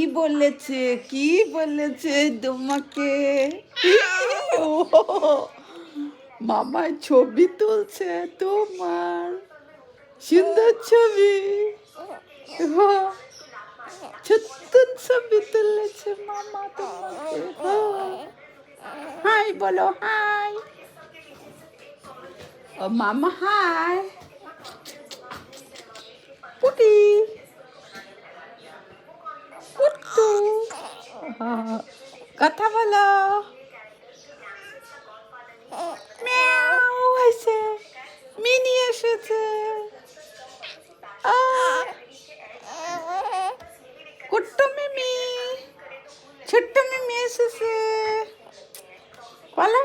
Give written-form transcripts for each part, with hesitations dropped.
কি বলেছে, কি বলেছে তোমাকে? ও মামায় ছবি তুলছে তোমার, সুন্দর ছবি। সত্যি ছবি তুলেছে মামা তোমাকে। হাই বলো, হাই। ও মামা হাই। পুটি পুট্টু, কথা বলো। মিয়াও হয়েছে, মিনি এসেছে। কুট্ট মিমি, ছোট্ট মিমি এসেছে। বলো,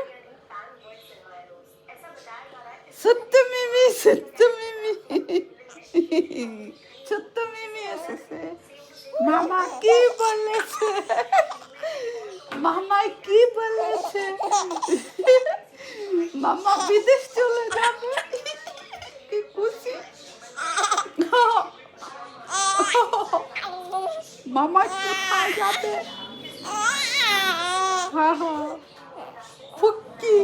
সত্য মিমি, সত্য মিমি, ছোট্ট মিমি এসেছে। মামা কি বলেছে, মামা কি বলেছে? মামা বিদেশ চলে যাবে, কি খুশি। মামা কোথায় যাবে? ফুক্কি,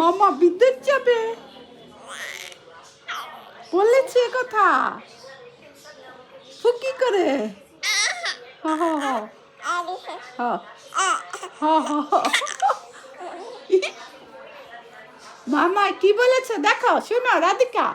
মামা বিদেশ যাবে বলেছে কথা। ফুকি করে মামা কি বলেছে দেখো, শোনো রাধিকা।